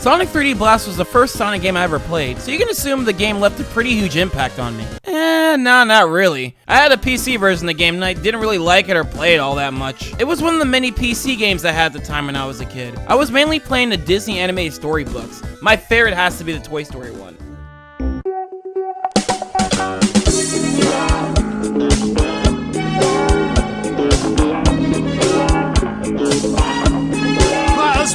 Sonic 3D Blast was the first Sonic game I ever played, so you can assume the game left a pretty huge impact on me. No, not really. I had a PC version of the game and I didn't really like it or play it all that much. It was one of the many PC games I had at the time when I was a kid. I was mainly playing the Disney animated storybooks. My favorite has to be the Toy Story one.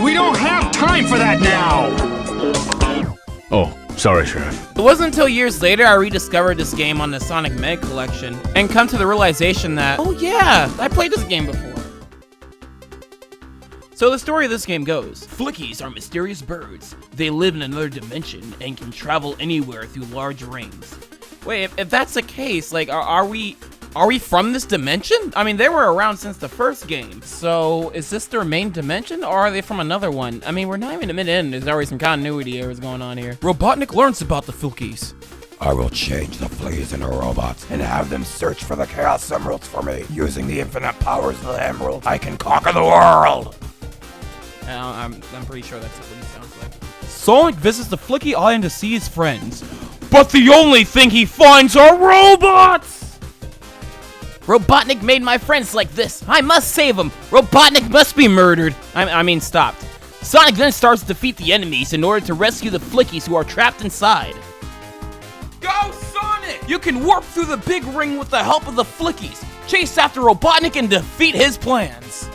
We don't have time for that now! Oh, sorry, Sheriff. It wasn't until years later I rediscovered this game on the Sonic Mega Collection and come to the realization that, oh yeah, I played this game before. So the story of this game goes, Flickies are mysterious birds. They live in another dimension and can travel anywhere through large rings. Wait, if that's the case, like, are we from this dimension? I mean, they were around since the first game. So, is this their main dimension, or are they from another one? I mean, we're not even a minute in. There's already some continuity errors going on here. Robotnik learns about the Filkies. I will change the fleas into robots and have them search for the Chaos Emeralds for me. Using the infinite powers of the Emerald, I can conquer the world. I'm pretty sure that's what he sounds like. Sonic visits the Flicky Island to see his friends, but the only thing he finds are robots! Robotnik made my friends like this. I must save him. Robotnik must be murdered. I mean, stopped. Sonic then starts to defeat the enemies in order to rescue the Flickies who are trapped inside. Go, Sonic! You can warp through the big ring with the help of the Flickies. Chase after Robotnik and defeat his plans.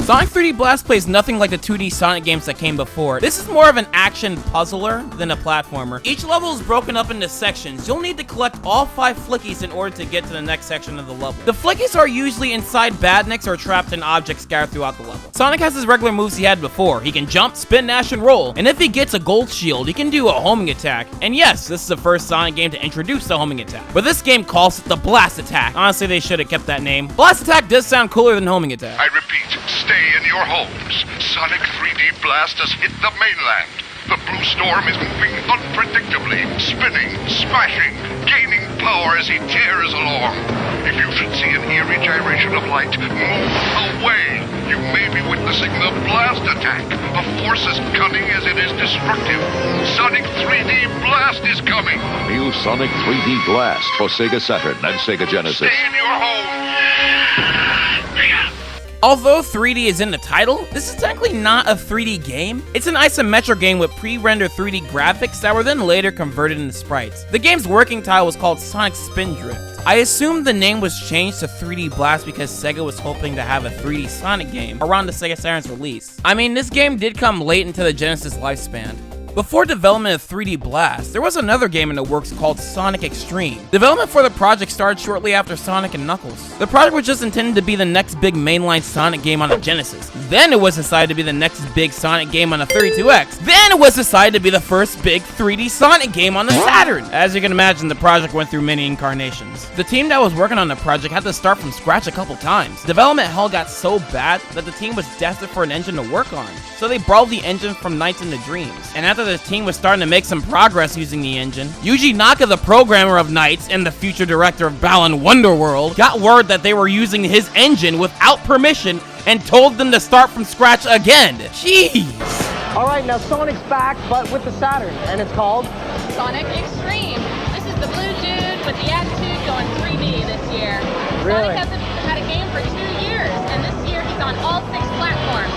Sonic 3D Blast plays nothing like the 2D Sonic games that came before. This is more of an action puzzler than a platformer. Each level is broken up into sections. You'll need to collect all 5 Flickies in order to get to the next section of the level. The Flickies are usually inside badniks or trapped in objects scattered throughout the level. Sonic has his regular moves he had before. He can jump, spin, dash, and roll. And if he gets a gold shield, he can do a homing attack. And yes, this is the first Sonic game to introduce the homing attack. But this game calls it the Blast Attack. Honestly, they should have kept that name. Blast Attack does sound cooler than homing attack. I repeat, stay in your homes. Sonic 3D Blast has hit the mainland. The blue storm is moving unpredictably, spinning, smashing, gaining power as he tears along. If you should see an eerie gyration of light, move away. You may be witnessing the Blast Attack, a force as cunning as it is destructive. Sonic 3D Blast is coming. New Sonic 3D Blast for Sega Saturn and Sega Genesis. Stay in your home. Although 3D is in the title, this is technically not a 3D game. It's an isometric game with pre-rendered 3D graphics that were then later converted into sprites. The game's working title was called Sonic Spin Drift. I assume the name was changed to 3D Blast because Sega was hoping to have a 3D Sonic game around the Sega Saturn's release. I mean, this game did come late into the Genesis lifespan. Before development of 3D Blast, there was another game in the works called Sonic Extreme. Development for the project started shortly after Sonic and Knuckles. The project was just intended to be the next big mainline Sonic game on the Genesis. Then it was decided to be the next big Sonic game on the 32X. Then it was decided to be the first big 3D Sonic game on the Saturn. As you can imagine, the project went through many incarnations. The team that was working on the project had to start from scratch a couple times. Development hell got so bad that the team was desperate for an engine to work on. So they borrowed the engine from Nights into Dreams. And after the team was starting to make some progress using the engine, Yuji Naka, the programmer of Nights and the future director of Balan Wonderworld, got word that they were using his engine without permission and told them to start from scratch again. Jeez. Alright, now Sonic's back, but with the Saturn, and it's called Sonic Extreme. This is the blue dude with the attitude going 3D this year. Really? Sonic hasn't had a game for 2 years, and this year he's on all 6 platforms.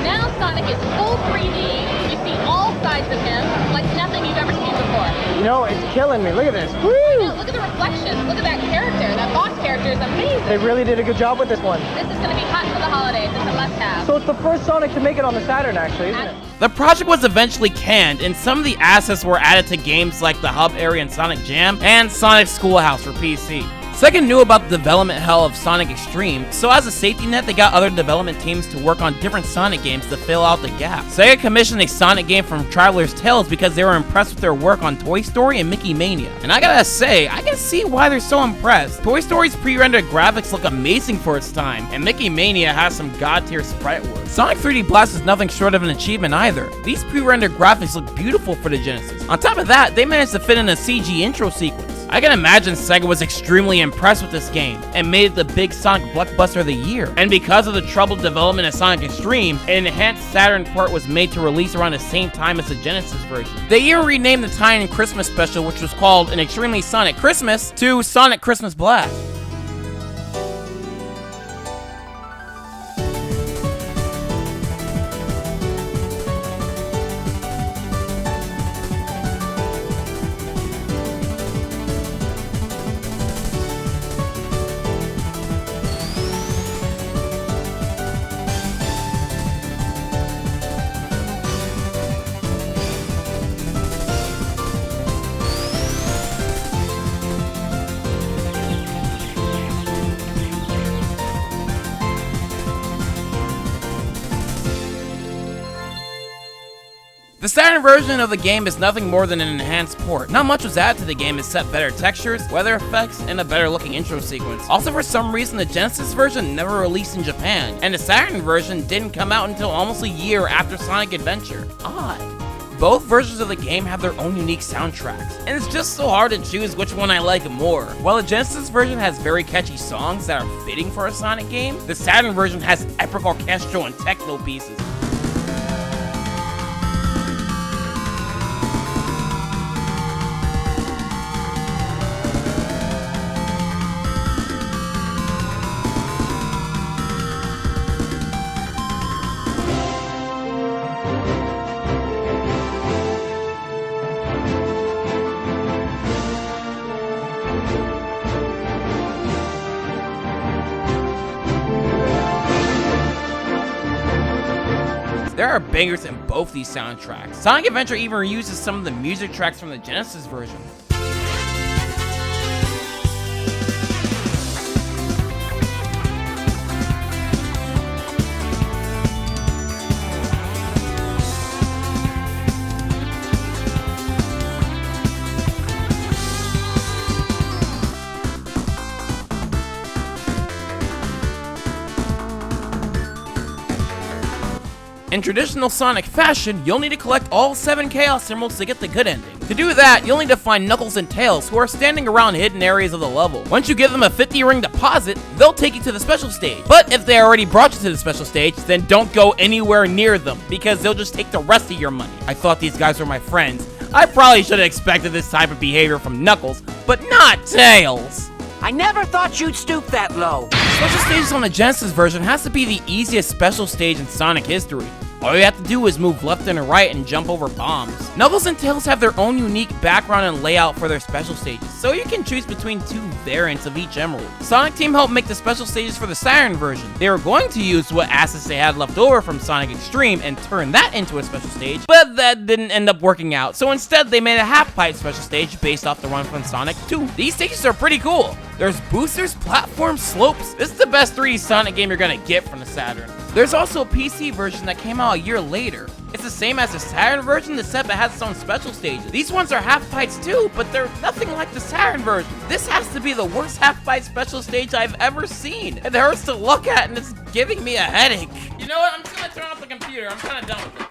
Now Sonic is full 3D. You see all sides of him like nothing you've ever seen before. You know, it's killing me. Look at this. Woo! Now, look at the reflections. Look at that character. That boss character is amazing. They really did a good job with this one. This is going to be hot for the holidays. It's a must-have. So it's the first Sonic to make it on the Saturn, actually, isn't it? The project was eventually canned, and some of the assets were added to games like the Hub area in Sonic Jam and Sonic Schoolhouse for PC. Sega knew about the development hell of Sonic Extreme, so as a safety net, they got other development teams to work on different Sonic games to fill out the gap. Sega commissioned a Sonic game from Traveler's Tales because they were impressed with their work on Toy Story and Mickey Mania. And I gotta say, I can see why they're so impressed. Toy Story's pre-rendered graphics look amazing for its time, and Mickey Mania has some god-tier sprite work. Sonic 3D Blast is nothing short of an achievement either. These pre-rendered graphics look beautiful for the Genesis. On top of that, they managed to fit in a CG intro sequence. I can imagine Sega was extremely impressed with this game and made it the big Sonic blockbuster of the year. And because of the troubled development of Sonic Extreme, an enhanced Saturn port was made to release around the same time as the Genesis version. They even renamed the tie-in Christmas special, which was called An Extremely Sonic Christmas, to Sonic Christmas Blast. The Saturn version of the game is nothing more than an enhanced port. Not much was added to the game except better textures, weather effects, and a better looking intro sequence. Also, for some reason, the Genesis version never released in Japan, and the Saturn version didn't come out until almost a year after Sonic Adventure. Odd. Both versions of the game have their own unique soundtracks, and it's just so hard to choose which one I like more. While the Genesis version has very catchy songs that are fitting for a Sonic game, the Saturn version has epic orchestral and techno pieces. There are bangers in both these soundtracks. Sonic Adventure even reuses some of the music tracks from the Genesis version. In traditional Sonic fashion, you'll need to collect all 7 Chaos Emeralds to get the good ending. To do that, you'll need to find Knuckles and Tails, who are standing around hidden areas of the level. Once you give them a 50 ring deposit, they'll take you to the special stage. But if they already brought you to the special stage, then don't go anywhere near them, because they'll just take the rest of your money. I thought these guys were my friends. I probably should have expected this type of behavior from Knuckles, but not Tails. I never thought you'd stoop that low. Special stages on the Genesis version has to be the easiest special stage in Sonic history. All you have to do is move left and right and jump over bombs. Knuckles and Tails have their own unique background and layout for their special stages, so you can choose between 2 variants of each emerald. Sonic Team helped make the special stages for the Saturn version. They were going to use what assets they had left over from Sonic Extreme and turn that into a special stage, but that didn't end up working out, so instead they made a half-pipe special stage based off the one from Sonic 2. These stages are pretty cool. There's boosters, platforms, slopes. This is the best 3D Sonic game you're gonna get from the Saturn. There's also a PC version that came out a year later. It's the same as the Saturn version, except it has its own special stages. These ones are half-pipes too, but they're nothing like the Saturn version. This has to be the worst half-pipe special stage I've ever seen. It hurts to look at and it's giving me a headache. You know what? I'm just gonna turn off the computer. I'm kinda done with it.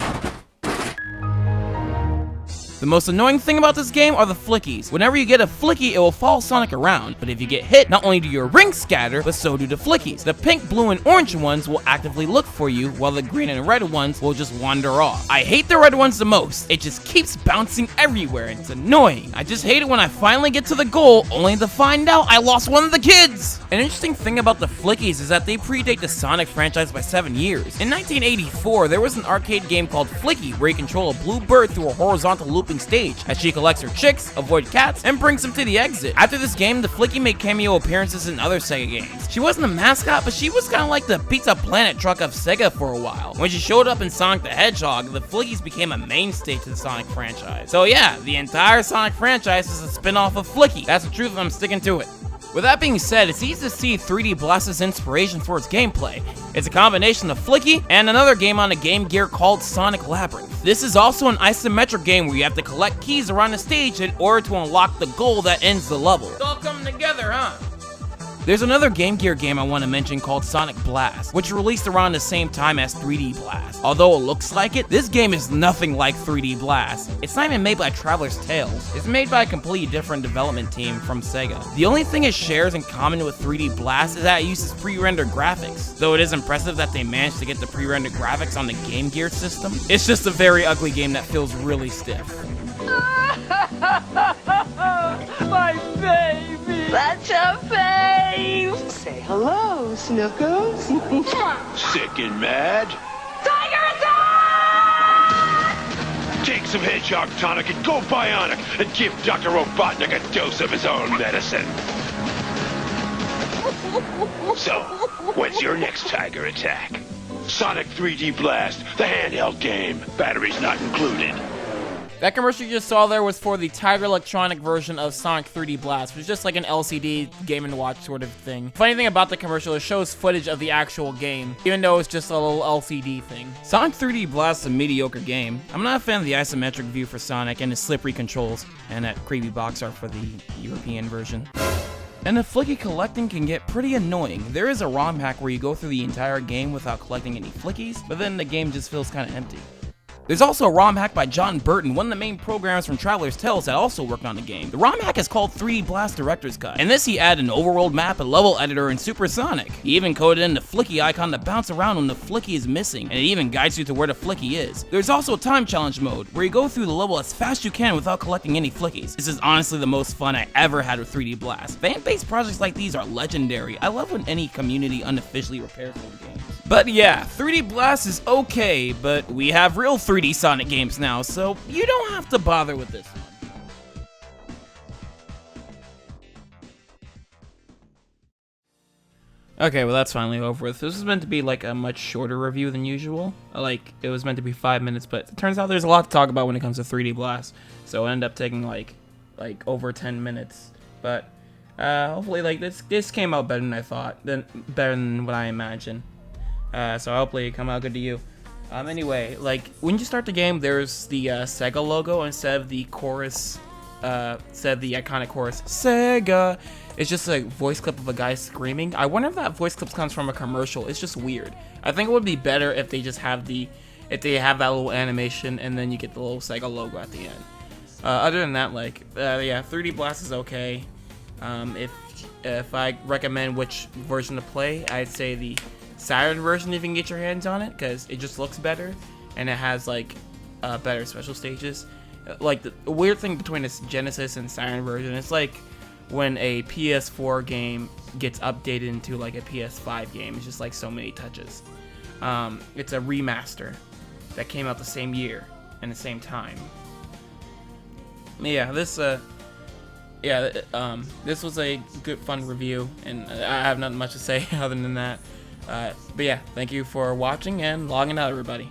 The most annoying thing about this game are the flickies. Whenever you get a flicky, it will follow Sonic around, but if you get hit, not only do your rings scatter, but so do the flickies. The pink, blue, and orange ones will actively look for you, while the green and red ones will just wander off. I hate the red ones the most. It just keeps bouncing everywhere, and it's annoying. I just hate it when I finally get to the goal, only to find out I lost one of the kids! An interesting thing about the flickies is that they predate the Sonic franchise by 7 years. In 1984, there was an arcade game called Flicky, where you control a blue bird through a horizontal looping stage as she collects her chicks, avoid cats, and brings them to the exit. After this game, the Flicky made cameo appearances in other Sega games. She wasn't a mascot, but she was kind of like the Pizza Planet truck of Sega for a while. When she showed up in Sonic the Hedgehog, the Flickies became a mainstay to the Sonic franchise. So yeah, the entire Sonic franchise is a spin-off of Flicky. That's the truth, I'm sticking to it. With that being said, it's easy to see 3D Blast's inspiration for its gameplay. It's a combination of Flicky and another game on a Game Gear called Sonic Labyrinth. This is also an isometric game where you have to collect keys around the stage in order to unlock the goal that ends the level. It's all coming together, huh? There's another Game Gear game I want to mention called Sonic Blast, which released around the same time as 3D Blast. Although it looks like it, this game is nothing like 3D Blast. It's not even made by Traveler's Tales. It's made by a completely different development team from Sega. The only thing it shares in common with 3D Blast is that it uses pre-rendered graphics. Though it is impressive that they managed to get the pre-rendered graphics on the Game Gear system, it's just a very ugly game that feels really stiff. My baby! That's your fave! Say hello, Snookums. Sick and mad? Tiger attack! Take some hedgehog tonic and go bionic and give Dr. Robotnik a dose of his own medicine. So, when's your next tiger attack? Sonic 3D Blast, the handheld game. Batteries not included. That commercial you just saw there was for the Tiger Electronic version of Sonic 3D Blast, which is just like an LCD Game & Watch sort of thing. Funny thing about the commercial, it shows footage of the actual game, even though it's just a little LCD thing. Sonic 3D Blast is a mediocre game. I'm not a fan of the isometric view for Sonic and his slippery controls, and that creepy box art for the European version. And the flicky collecting can get pretty annoying. There is a ROM hack where you go through the entire game without collecting any flickies, but then the game just feels kind of empty. There's also a ROM hack by John Burton, one of the main programmers from Traveler's Tales that also worked on the game. The ROM hack is called 3D Blast Director's Cut. In this, he added an overworld map, a level editor, and Supersonic. He even coded in the flicky icon to bounce around when the flicky is missing, and it even guides you to where the flicky is. There's also a time challenge mode, where you go through the level as fast as you can without collecting any flickies. This is honestly the most fun I ever had with 3D Blast. Fan-based projects like these are legendary. I love when any community unofficially repairs old games. But yeah, 3D Blast is okay, but we have real 3D Sonic games now, so you don't have to bother with this one. Okay, well that's finally over with. This was meant to be like a much shorter review than usual. Like, it was meant to be 5 minutes, but it turns out there's a lot to talk about when it comes to 3D Blast. So it ended up taking like over 10 minutes. But hopefully like this came out better than I thought, better than what I imagined. So hopefully it come out good to you. Anyway, like when you start the game, there's the Sega logo instead of the chorus, instead of the iconic chorus, Sega. It's just a voice clip of a guy screaming. I wonder if that voice clip comes from a commercial. It's just weird. I think it would be better if they just have that little animation and then you get the little Sega logo at the end. Other than that, like, yeah, 3D Blast is okay. If I recommend which version to play, I'd say the Saturn version if you can get your hands on it, because it just looks better and it has like better special stages. Like the weird thing between this Genesis and Saturn version, it's like when a PS4 game gets updated into like a PS5 game. It's just like so many touches. It's a remaster that came out the same year and the same time. Yeah, this was a good fun review, and I have nothing much to say other than that. But yeah, thank you for watching and logging out, everybody.